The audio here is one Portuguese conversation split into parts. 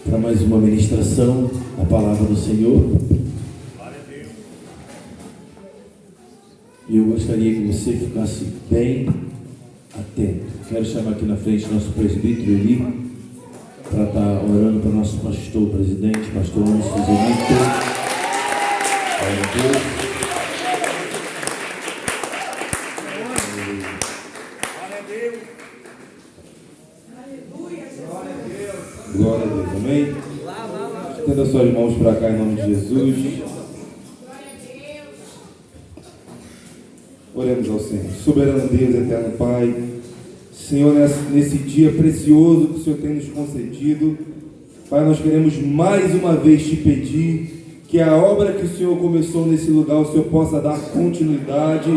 para mais uma ministração da palavra do Senhor. E eu gostaria que você ficasse bem atento. Quero chamar aqui na frente nosso presbítero Eli, para estar orando para o nosso pastor, presidente, pastor Anderson Zenito. Glória a Deus. Glória a Deus, amém? Estenda suas mãos para cá em nome de Jesus. Oremos ao Senhor. Soberano Deus, eterno Pai, Senhor, nesse dia precioso que o Senhor tem nos concedido, Pai, nós queremos mais uma vez te pedir que a obra que o Senhor começou nesse lugar, o Senhor possa dar continuidade.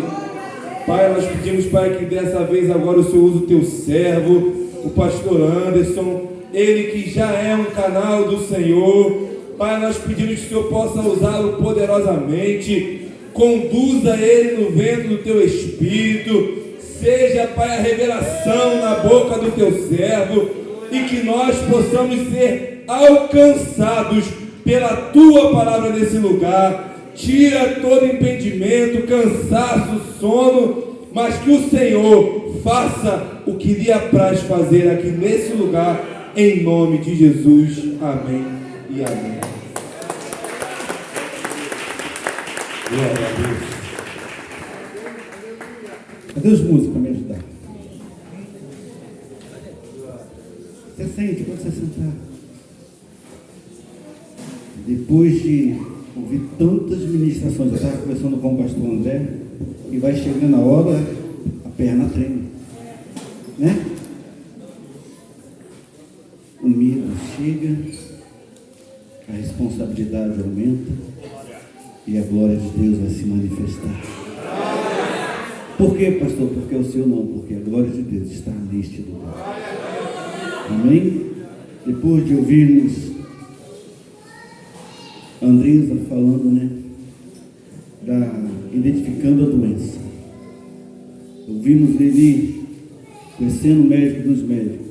Pai, nós pedimos, Pai, que dessa vez agora o Senhor use o teu servo, o pastor Anderson, ele que já é um canal do Senhor. Pai, nós pedimos que o Senhor possa usá-lo poderosamente, conduza ele no vento do teu Espírito, seja, Pai, a revelação na boca do teu servo, e que nós possamos ser alcançados pela tua palavra nesse lugar. Tira todo impedimento, cansaço, sono, mas que o Senhor faça o que lhe apraz fazer aqui nesse lugar, em nome de Jesus. Amém e amém. Glória a Deus. Cadê os músicos para me ajudar? Você sente, pode se sentar. Depois de ouvir tantas ministrações, eu estava conversando com o pastor André, e vai chegando a hora, a perna treme, né? O medo chega, a responsabilidade aumenta e a glória de Deus vai se manifestar. Por quê, pastor? Porque o Senhor não, porque a glória de Deus está neste lugar. Amém? Depois de ouvirmos Andresa falando, né, identificando a doença, ouvimos ele conhecendo o médico dos médicos,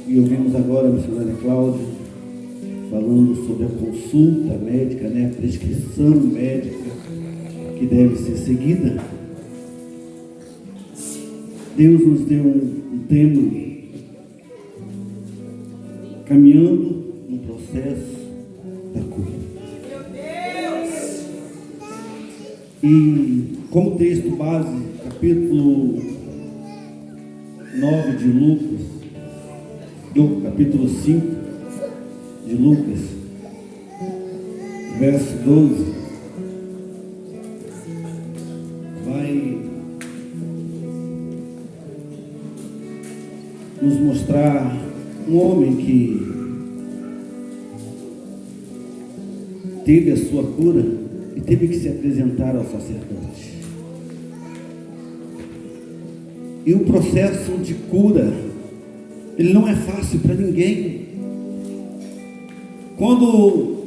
e ouvimos agora a missionária Cláudia falando sobre a consulta médica, né, a prescrição médica que deve ser seguida. Deus nos deu um tema, caminhando no processo da cura. E como texto base, capítulo 9 de Lucas, do capítulo 5 de Lucas, verso 12, vai nos mostrar um homem que teve a sua cura e teve que se apresentar ao sacerdote. E o processo de cura, ele não é fácil para ninguém. Quando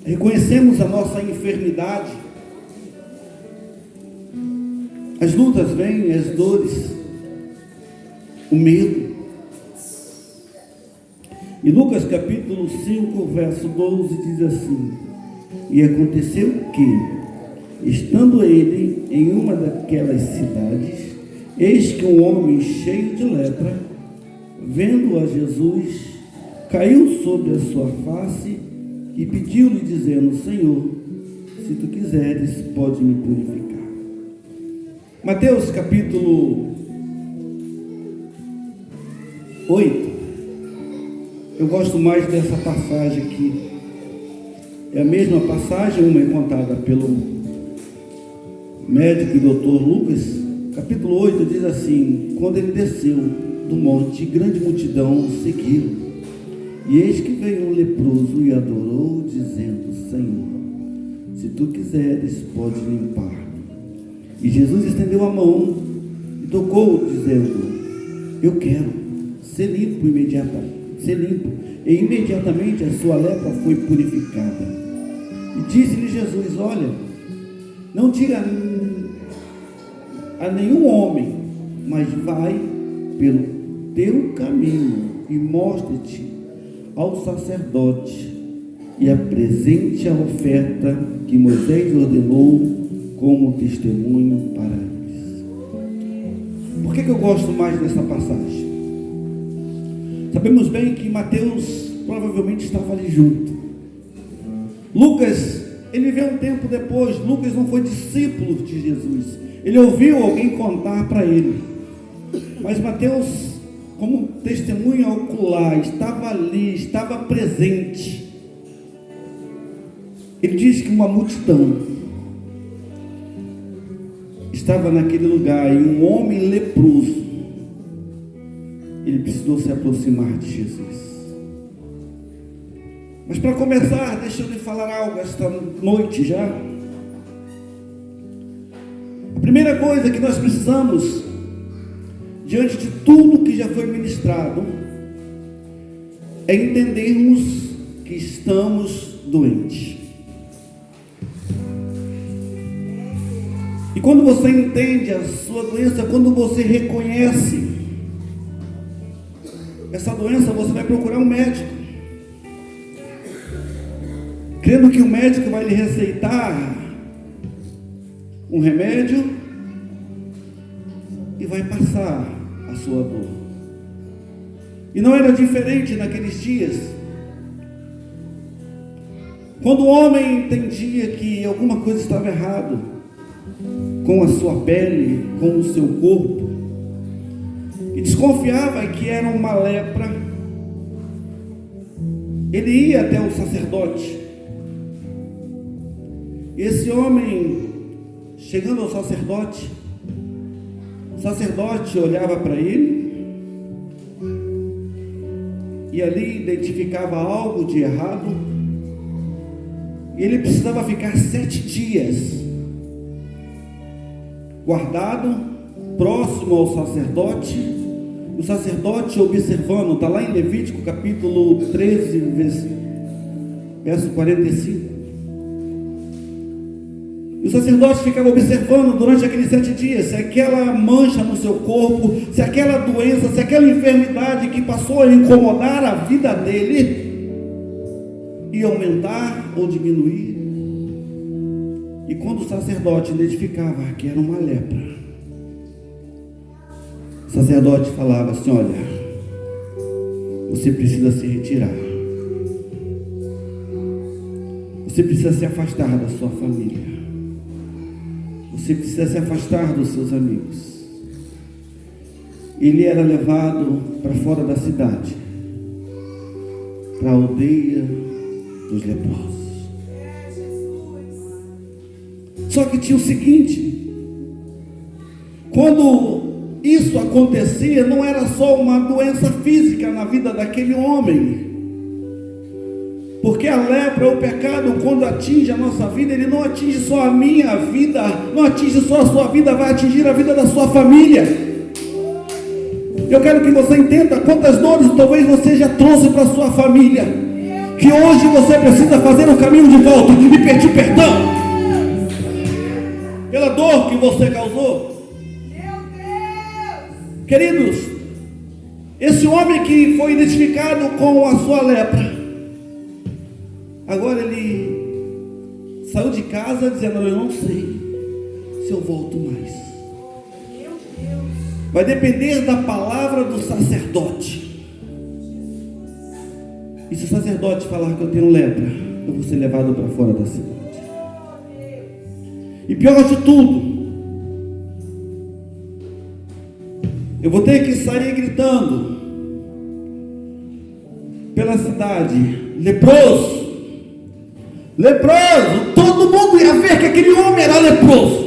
reconhecemos a nossa enfermidade, as lutas vêm, as dores, o medo. E Lucas capítulo 5, verso 12 diz assim: e aconteceu que, estando ele em uma daquelas cidades, eis que um homem cheio de lepra, vendo a Jesus, caiu sobre a sua face e pediu-lhe, dizendo: Senhor, se tu quiseres, pode me purificar. Mateus capítulo 8. Eu gosto mais dessa passagem aqui. É a mesma passagem, uma é contada pelo médico e doutor Lucas. Capítulo 8 diz assim: quando ele desceu do monte, grande multidão o seguiu. E eis que veio um leproso e adorou, dizendo: Senhor, se tu quiseres, pode limpar-me. E Jesus estendeu a mão e tocou, dizendo: eu quero ser limpo imediatamente. E imediatamente a sua lepra foi purificada. E disse-lhe Jesus: olha, não diga a nenhum homem, mas vai pelo teu caminho e mostre-te ao sacerdote e apresente a oferta que Moisés ordenou como testemunho para eles. Por que eu gosto mais dessa passagem? Sabemos bem que Mateus provavelmente estava ali junto. Lucas, ele veio um tempo depois. Lucas não foi discípulo de Jesus. Ele ouviu alguém contar para ele. Mas Mateus, como testemunha ocular, estava ali, estava presente. Ele diz que uma multidão estava naquele lugar e um homem leproso, ele precisou se aproximar de Jesus. Mas para começar, deixa eu lhe falar algo esta noite já. A primeira coisa que nós precisamos, diante de tudo que já foi ministrado, é entendermos que estamos doentes. E quando você entende a sua doença, quando você reconhece essa doença, você vai procurar um médico, crendo que o médico vai lhe receitar um remédio e vai passar a sua dor. E não era diferente naqueles dias. Quando o homem entendia que alguma coisa estava errada com a sua pele, com o seu corpo, e desconfiava que era uma lepra, ele ia até o sacerdote. Esse homem, chegando ao sacerdote, o sacerdote olhava para ele e ali identificava algo de errado, e ele precisava ficar 7 dias guardado, próximo ao sacerdote, o sacerdote observando. Está lá em Levítico capítulo 13, verso 45. E o sacerdote ficava observando durante aqueles 7 dias, se aquela mancha no seu corpo, se aquela doença, se aquela enfermidade que passou a incomodar a vida dele, ia aumentar ou diminuir. E quando o sacerdote identificava que era uma lepra, o sacerdote falava assim: olha, você precisa se retirar, você precisa se afastar da sua família, você precisa se afastar dos seus amigos. Ele era levado para fora da cidade, para a aldeia dos leprosos. Só que tinha o seguinte: quando isso acontecia, não era só uma doença física na vida daquele homem, porque a lepra, o pecado, quando atinge a nossa vida, ele não atinge só a minha vida, não atinge só a sua vida, vai atingir a vida da sua família. Eu quero que você entenda quantas dores talvez você já trouxe para a sua família, que hoje você precisa fazer o caminho de volta e pedir perdão pela dor que você causou. Queridos, esse homem que foi identificado com a sua lepra, agora ele saiu de casa dizendo: eu não sei se eu volto mais. Vai depender da palavra do sacerdote. E se o sacerdote falar que eu tenho lepra, eu vou ser levado para fora da cidade. E pior de tudo, eu vou ter que sair gritando pela cidade: leproso, leproso. Todo mundo ia ver que aquele homem era leproso.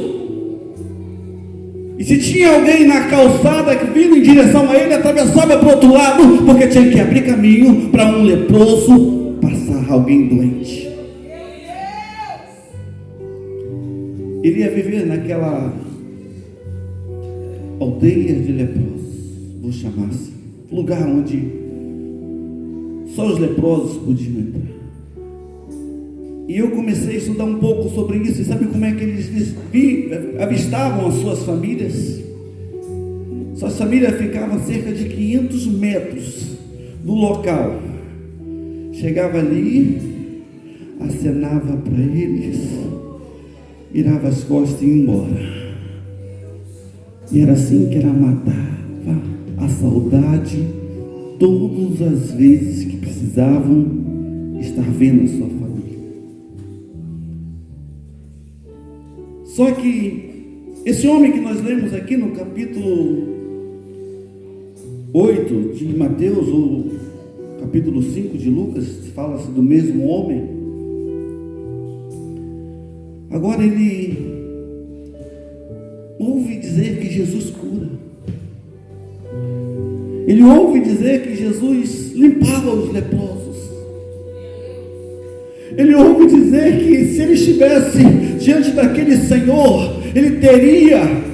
E se tinha alguém na calçada que vindo em direção a ele, atravessava para o outro lado, porque tinha que abrir caminho para um leproso passar, alguém doente. Ele ia viver naquela aldeia de leprosos, vou chamar assim, lugar onde só os leprosos podiam entrar. E eu comecei a estudar um pouco sobre isso. E sabe como é que eles avistavam as suas famílias? Suas famílias ficavam a cerca de 500 metros do local, chegava ali, acenava para eles, virava as costas e ia embora. E era assim que ela matava a saudade todas as vezes que precisavam estar vendo a sua família. Só que esse homem que nós lemos aqui no capítulo 8 de Mateus, ou capítulo 5 de Lucas, fala-se do mesmo homem. Agora ele ouve dizer que Jesus cura. Ele ouve dizer que Jesus limpava os leprosos. Ele ouve dizer que se ele estivesse diante daquele Senhor, ele teria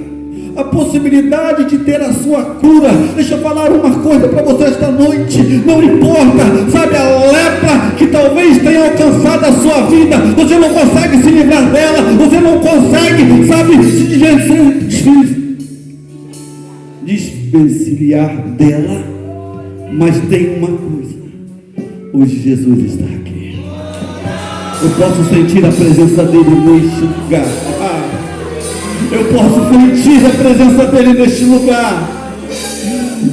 a possibilidade de ter a sua cura. Deixa eu falar uma coisa para você esta noite. Não importa, sabe, a lepra que talvez tenha alcançado a sua vida, você não consegue se livrar dela, você não consegue, sabe, se desvencilhar dela, mas tem uma coisa: hoje Jesus está aqui. Eu posso sentir a presença dele neste lugar. Eu posso sentir a presença dele neste lugar.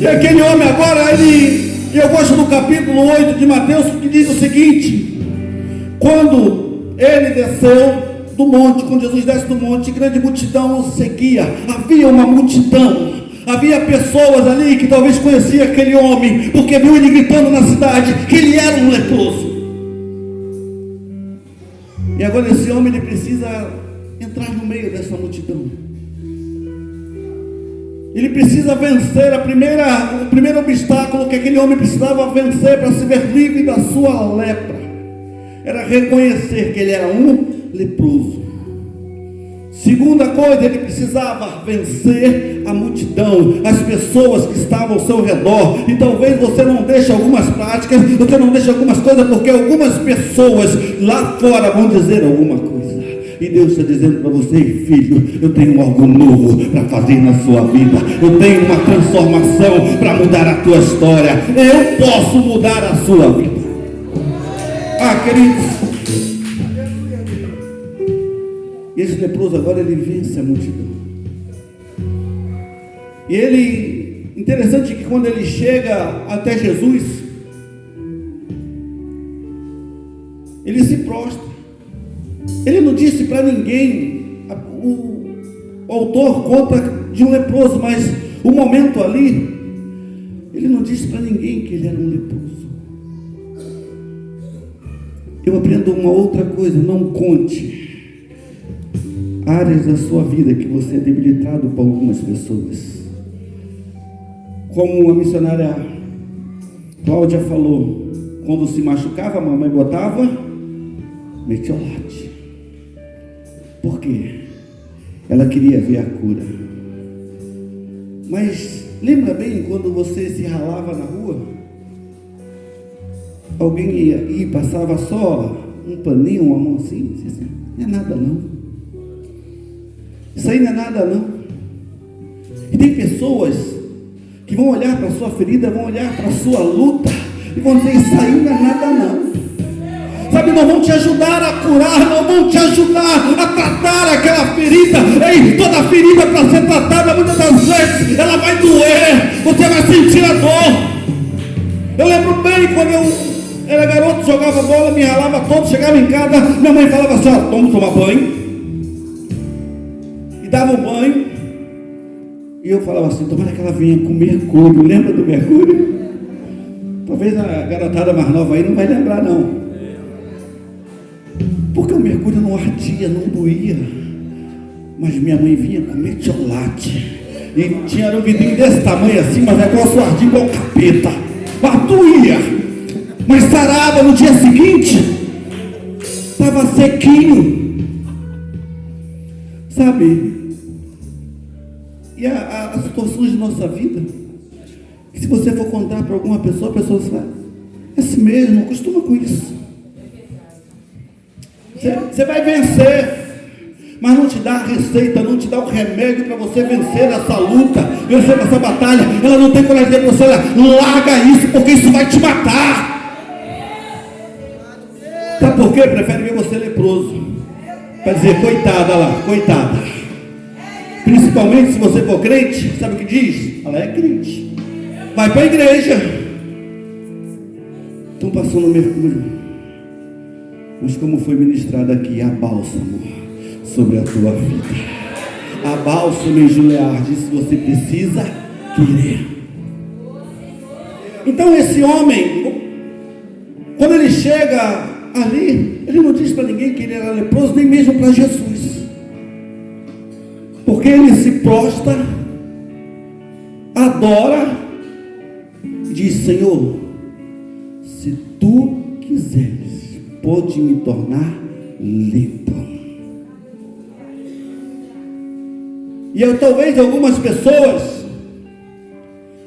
E aquele homem agora, eu gosto do capítulo 8 de Mateus, que diz o seguinte: quando ele desceu do monte, quando Jesus desce do monte, grande multidão o seguia. Havia uma multidão, havia pessoas ali que talvez conheciam aquele homem, porque viu ele gritando na cidade que ele era um leproso. E agora esse homem, ele precisa entrar no meio dessa multidão. Ele precisa vencer o primeiro obstáculo que aquele homem precisava vencer para se ver livre da sua lepra. Era reconhecer que ele era um leproso. Segunda coisa, ele precisava vencer a multidão, as pessoas que estavam ao seu redor. E talvez você não deixe algumas práticas, você não deixe algumas coisas, porque algumas pessoas lá fora vão dizer alguma coisa. E Deus está dizendo para você: filho, eu tenho algo novo para fazer na sua vida. Eu tenho uma transformação para mudar a tua história. Eu posso mudar a sua vida. Queridos, e esse leproso agora, ele vence a multidão. E ele, interessante que quando ele chega até Jesus, ele se prostra. Ele não disse para ninguém. O autor conta de um leproso, mas o momento ali, ele não disse para ninguém que ele era um leproso. Eu aprendo uma outra coisa: não conte áreas da sua vida que você é debilitado por algumas pessoas. Como a missionária Cláudia falou, quando se machucava, a mamãe botava metiolate. Por quê? Ela queria ver a cura. Mas lembra bem quando você se ralava na rua? Alguém ia e passava só um paninho, uma mão assim, assim, não é nada não. Isso aí não é nada não. E tem pessoas que vão olhar para a sua ferida, vão olhar para a sua luta e vão dizer: isso aí não é nada não. Sabe, não vão te ajudar a curar, não vão te ajudar a tratar aquela ferida. Ei, toda ferida para ser tratada, muitas das vezes ela vai doer, você vai sentir a dor. Eu lembro bem quando eu era garoto, jogava bola, me ralava todo, chegava em casa, minha mãe falava assim: ó, vamos tomar banho. E dava um banho. E eu falava assim: tomara que ela venha com mercúrio. Lembra do mercúrio? Talvez a garotada mais nova aí não vai lembrar não. Porque o mercúrio não ardia, não doía. Mas minha mãe vinha com metiolate. E tinha um vidrinho desse tamanho assim, mas o negócio ardia igual capeta. Mas doía. Mas sarava no dia seguinte. Estava sequinho. Sabe? E as situações de nossa vida, que se você for contar para alguma pessoa, a pessoa vai: é assim mesmo, acostuma com isso. Você vai vencer. mas não te dá a receita, não te dá o remédio para você vencer essa luta, vencer essa batalha. Ela não tem coragem de dizer para você: olha, larga isso, porque isso vai te matar. Sabe por quê? Prefere ver você leproso, para dizer: coitada lá, coitada. Principalmente se você for crente, sabe o que diz? Ela é crente, vai para a igreja. Estão passando mercúrio, mas como foi ministrado aqui, há bálsamo sobre a tua vida. Há bálsamo em Gileade, se você precisa querer. Então esse homem, quando ele chega ali, ele não diz para ninguém que ele era leproso, nem mesmo para Jesus, porque ele se prostra, adora e diz: Senhor, se tu quiseres, pode me tornar limpo. E eu, talvez algumas pessoas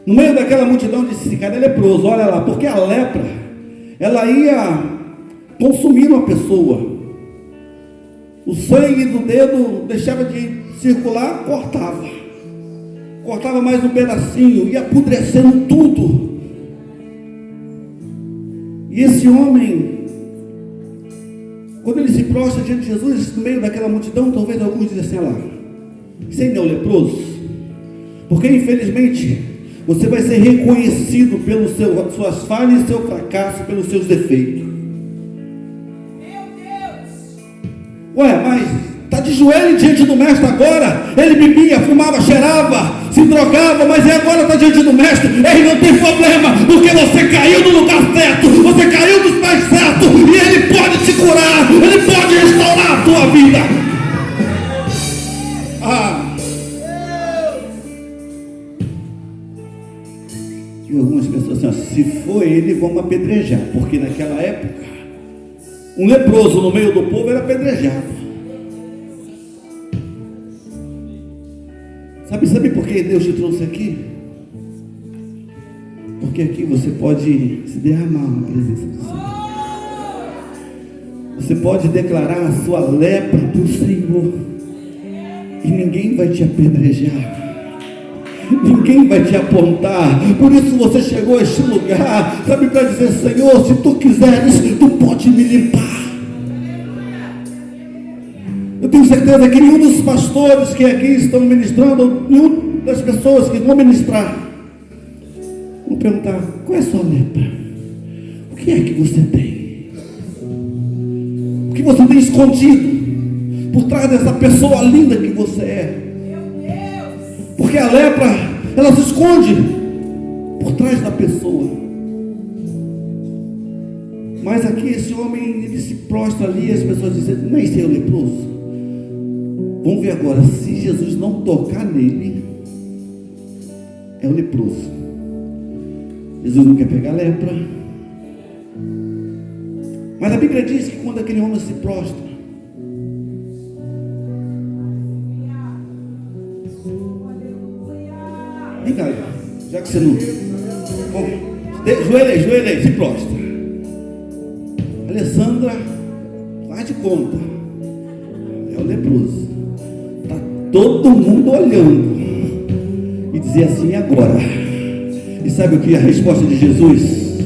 no meio daquela multidão disse: esse cara é leproso, olha lá, porque a lepra, ela ia consumir uma pessoa. O sangue do dedo deixava de circular, cortava mais um pedacinho, ia apodrecendo tudo. E esse homem, quando ele se prostra diante de Jesus, no meio daquela multidão, talvez alguns dizem assim: olha lá, você ainda é um leproso? Porque infelizmente você vai ser reconhecido pelas suas falhas e seu fracasso, pelos seus defeitos. Ué, mas está de joelho diante do mestre agora. Ele bebia, fumava, cheirava, se drogava, mas agora está diante do mestre. Ei, não tem problema, porque você caiu no lugar certo, você caiu dos pés certos, e ele pode te curar, ele pode restaurar a tua vida. E algumas pessoas assim: se for ele, vamos apedrejar, porque naquela época um leproso no meio do povo era apedrejado. Sabe por que Deus te trouxe aqui? Porque aqui você pode se derramar na presença do Senhor. Você pode declarar a sua lepra para o Senhor, e ninguém vai te apedrejar, ninguém vai te apontar. Por isso você chegou a este lugar, sabe, para dizer: Senhor, se tu quiseres, tu pode me limpar. Eu tenho certeza que nenhum dos pastores que aqui estão ministrando, nenhum das pessoas que vão ministrar, vão perguntar: qual é a sua lepra? O que é que você tem? O que você tem escondido por trás dessa pessoa linda que você é? Porque a lepra, ela se esconde por trás da pessoa. Mas aqui esse homem, ele se prostra ali, e as pessoas dizem: não é esse é o leproso? Vamos ver agora, se Jesus não tocar nele, é o leproso. Jesus não quer pegar a lepra. Mas a Bíblia diz que quando aquele homem se prostra, vem cá, já que você não... Joelha aí, se prostra. Alessandra, faz de conta, é o leproso. Está todo mundo olhando e dizer assim: agora. E sabe o que é a resposta de Jesus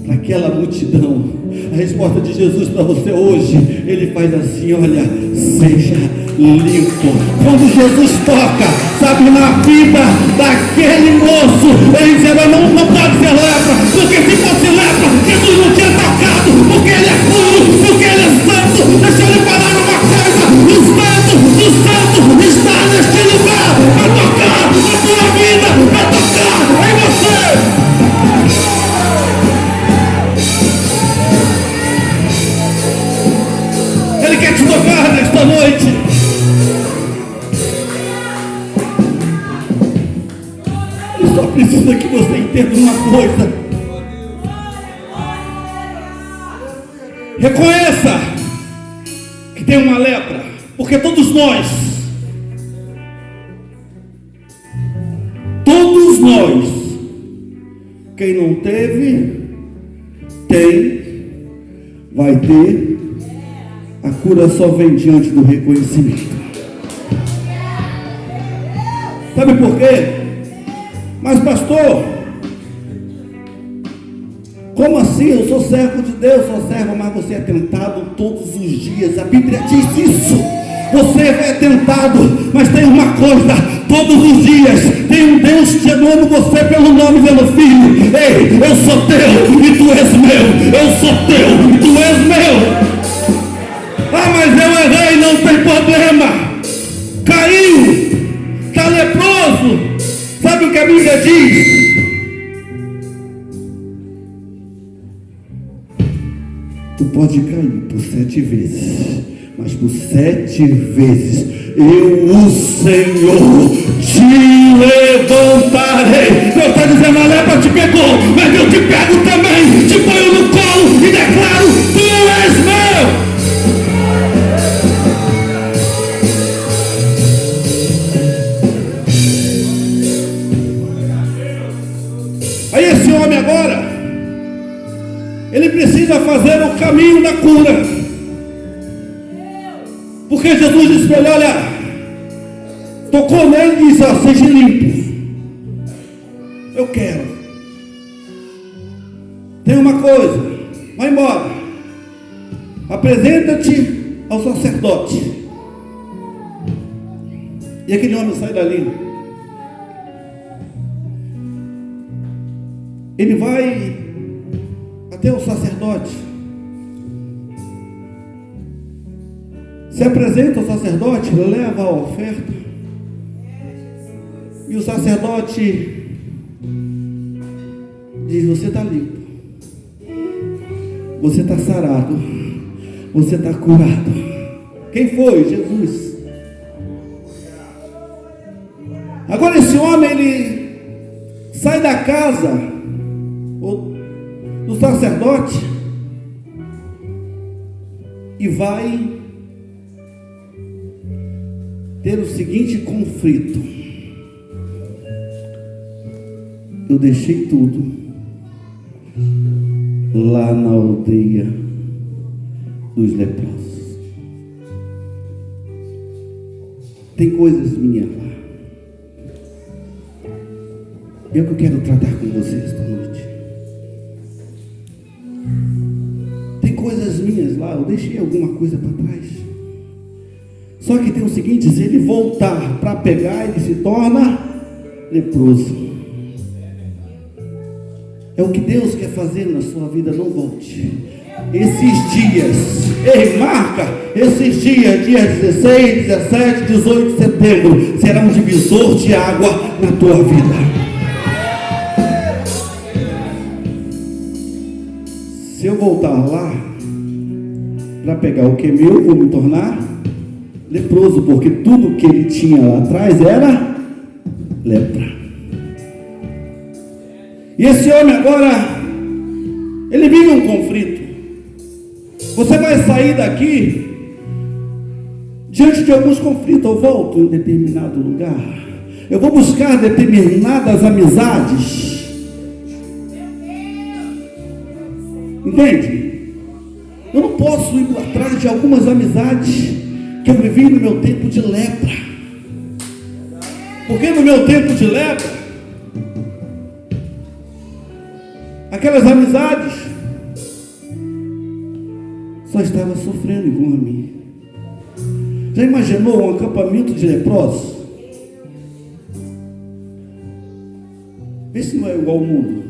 para aquela multidão? A resposta de Jesus para você hoje, ele faz assim: olha, seja limpo. Quando Jesus toca, sabe, na vida daquele moço, ele dizia: não pode ser lepra, porque se fosse lepra, Jesus não tinha tocado, porque ele é puro, porque ele é santo. Deixa eu lhe falar uma coisa: o santo do santo está neste lugar, para tocar na tua vida, para tocar em você. Ele quer te tocar nesta noite. Ele só precisa que você entenda uma coisa. Reconheça que tem uma lepra, porque todos nós, quem não teve, tem, vai ter, A cura só vem diante do reconhecimento. Sabe por quê? Mas pastor, como assim? Eu sou servo de Deus, sou servo, mas você é tentado todos os dias. A Bíblia diz isso. Você é tentado, mas tem uma coisa: todos os dias tem um Deus chamando você pelo nome, pelo filho. Ei, eu sou teu e tu és meu. Eu sou teu e tu és meu. Ah, mas eu errei, não tem problema. Caiu, está leproso. Sabe o que a Bíblia diz? Tu pode cair por 7 vezes, mas por 7 vezes eu, o Senhor, te levantarei. Deus está dizendo: a lepra te pegou, mas eu te pego também, te ponho no colo e declaro: tu és meu. Aí esse homem agora, ele precisa fazer o caminho da cura, porque Jesus disse para ele: olha, tocou nele e disse: ó, seja limpo. Eu quero. Tem uma coisa, vai embora, apresenta-te ao sacerdote. E aquele homem sai dali. Ele vai até o sacerdote, se apresenta ao sacerdote, leva a oferta, e o sacerdote diz: você está limpo, você está sarado, você está curado. Quem foi? Jesus. Agora esse homem, ele sai da casa do sacerdote e vai ter o seguinte conflito: eu deixei tudo lá na aldeia dos leprosos. Tem coisas minhas lá. É o que eu quero tratar com vocês esta noite. Tem coisas minhas lá, eu deixei alguma coisa para trás. Só que tem o seguinte: se ele voltar para pegar, ele se torna leproso. É o que Deus quer fazer na sua vida. Não volte. Esses dias, marca esses dias, dia 16, 17, 18 de setembro, será um divisor de água na tua vida. Se eu voltar lá para pegar o que é meu, vou me tornar leproso, porque tudo que ele tinha lá atrás era lepra. E esse homem agora, ele vive um conflito. Você vai sair daqui diante de alguns conflitos. Eu volto em determinado lugar, eu vou buscar determinadas amizades. Entende? Eu não posso ir atrás de algumas amizades que eu vivi no meu tempo de lepra. Porque no meu tempo de lepra, aquelas amizades só estavam sofrendo igual a mim. Já imaginou um acampamento de leprosos? Vê se não é igual ao mundo.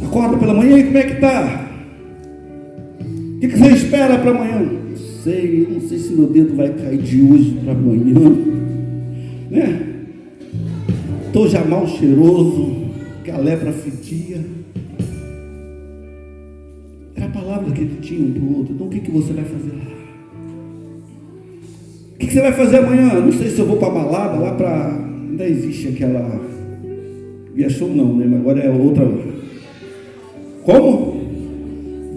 Acorda pela manhã e como é que está? O que você espera para amanhã? Não sei se meu dedo vai cair de hoje para amanhã, né? Estou já mal cheiroso, que a lepra fedia. Era a palavra que ele tinha um para o outro. Então o que você vai fazer lá? O que você vai fazer amanhã? Não sei se eu vou para a balada, lá para... Ainda existe aquela... Via Show não, né? Mas agora é outra... Como?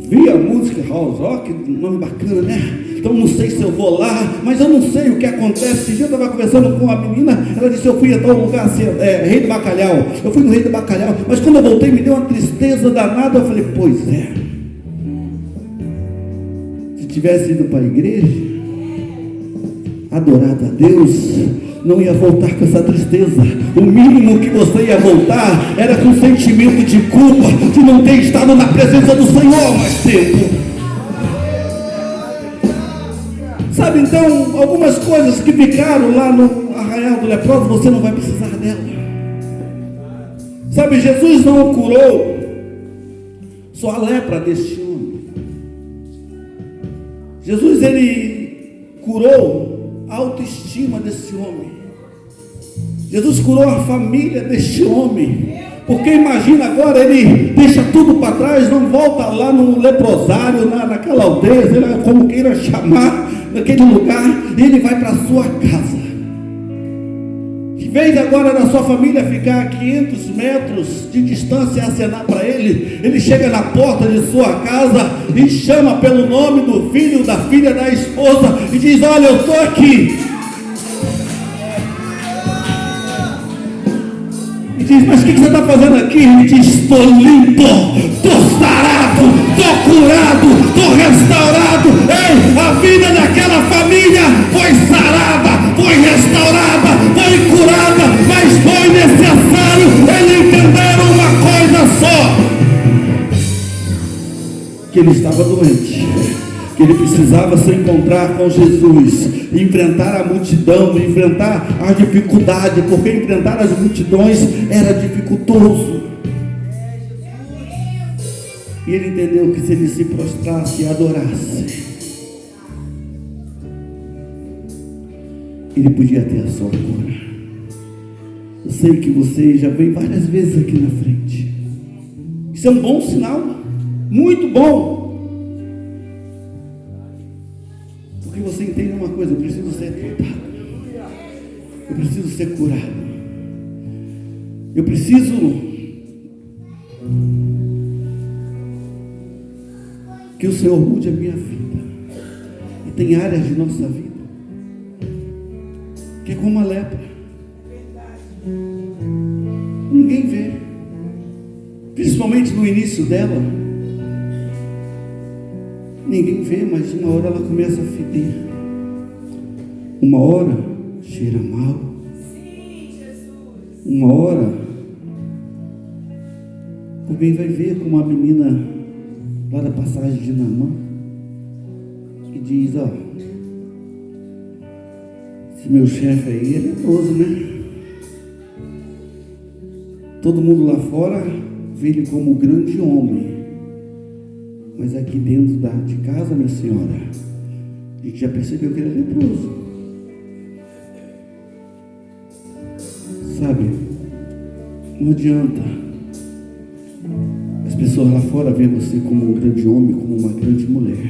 Via Música House Rock, nome bacana, né? Então não sei se eu vou lá, mas eu não sei o que acontece. Esse dia eu estava conversando com uma menina, ela disse: eu fui a tal lugar, assim, Rei do Bacalhau. Eu fui no Rei do Bacalhau, mas quando eu voltei me deu uma tristeza danada. Eu falei: pois é, tivesse ido para a igreja, adorado a Deus, não ia voltar com essa tristeza. O mínimo que você ia voltar era com sentimento de culpa, de não ter estado na presença do Senhor mais tempo. Sabe, então, algumas coisas que ficaram lá no arraial do leproso, você não vai precisar dela. Sabe, Jesus não curou só a lepra deste homem. Jesus, ele curou a autoestima desse homem. Jesus curou a família deste homem. Porque imagina agora, ele deixa tudo para trás, não volta lá no leprosário, naquela aldeia, sei lá como queira chamar, naquele lugar, e ele vai para a sua casa. Em vez agora da sua família ficar a 500 metros de distância e acenar para ele, ele chega na porta de sua casa e chama pelo nome do filho, da filha, da esposa, e diz: olha, eu estou aqui. E diz: mas o que você está fazendo aqui? Ele diz: estou limpo, estou sarado, estou curado, estou restaurado. Ei, a vida daquela família foi sarada, foi restaurada, foi curada, mas foi necessário ele entender uma coisa só: que ele estava doente, que ele precisava se encontrar com Jesus, enfrentar a multidão, enfrentar a dificuldade, porque enfrentar as multidões era dificultoso. E ele entendeu que se ele se prostrasse e adorasse, ele podia ter a sua cura. Eu sei que você já veio várias vezes aqui na frente. Isso é um bom sinal, muito bom. Porque você entende uma coisa: eu preciso ser tratado, eu preciso ser curado, eu preciso que o Senhor mude a minha vida. E tem áreas de nossa vida que é como a lepra, ninguém vê, principalmente no início dela. Ninguém vê, mas uma hora ela começa a feder, uma hora cheira mal, uma hora alguém vai ver como a menina lá da passagem de Naamã e diz: ó, esse meu chefe aí é leproso, né? Todo mundo lá fora vê ele como um grande homem, mas aqui dentro de casa, minha senhora, a gente já percebeu que ele é leproso. Sabe, não adianta as pessoas lá fora verem você como um grande homem, como uma grande mulher,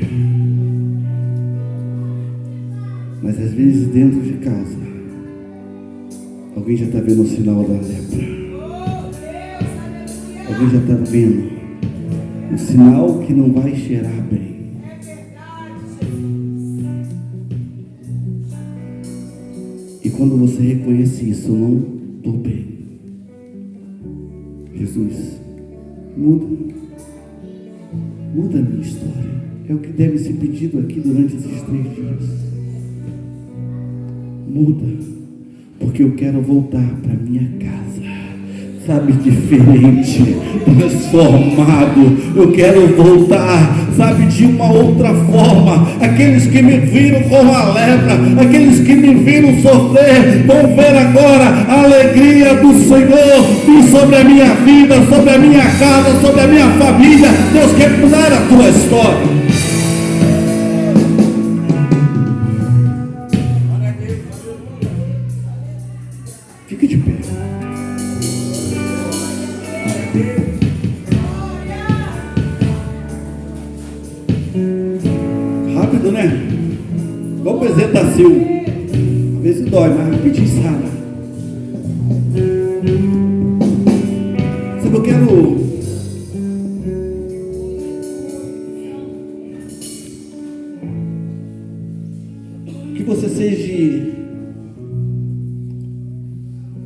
mas às vezes dentro de casa alguém já está vendo o sinal da lepra, alguém já está vendo um sinal que não vai cheirar bem. E quando você reconhece isso: eu não estou bem, Jesus, muda a minha história. É o que deve ser pedido aqui durante esses 3 dias. Muda, porque eu quero voltar para minha casa, sabe, diferente, transformado. Eu quero voltar, sabe, de uma outra forma. Aqueles que me viram com a lepra, aqueles que me viram sofrer, vão ver agora a alegria do Senhor vir sobre a minha vida, sobre a minha casa, sobre a minha família. Deus quer mudar a tua história. Fique de pé. Rápido, né? Igual o Bezetacil. Às vezes dói, mas rapidinho sara. Sabe, eu quero que você seja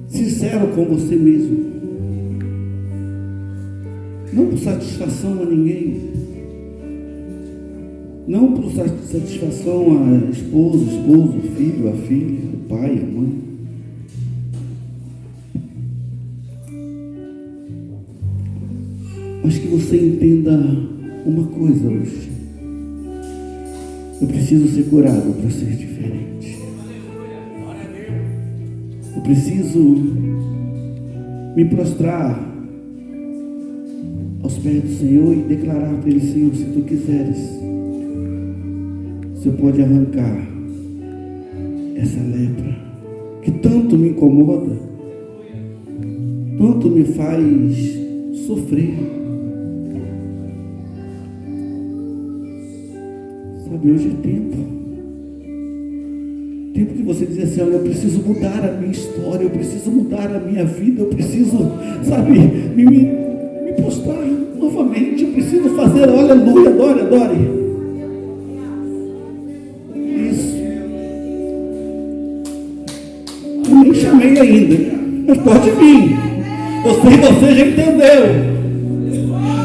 sincero com você mesmo, não por satisfação a ninguém, Não por satisfação a esposo, o filho, a filha, o pai, a mãe. Mas que você entenda uma coisa hoje. Eu preciso ser curado para ser diferente. Eu preciso me prostrar aos pés do Senhor e declarar para Ele: Senhor, se Tu quiseres, o Senhor pode arrancar essa lepra que tanto me incomoda, tanto me faz sofrer. Sabe, hoje é tempo de você dizer assim: olha, eu preciso mudar a minha história, eu preciso mudar a minha vida, eu preciso, sabe, me postrar novamente, eu preciso fazer, olha, aleluia, adore. Isso. Eu nem chamei ainda, mas pode vir. Você já entendeu.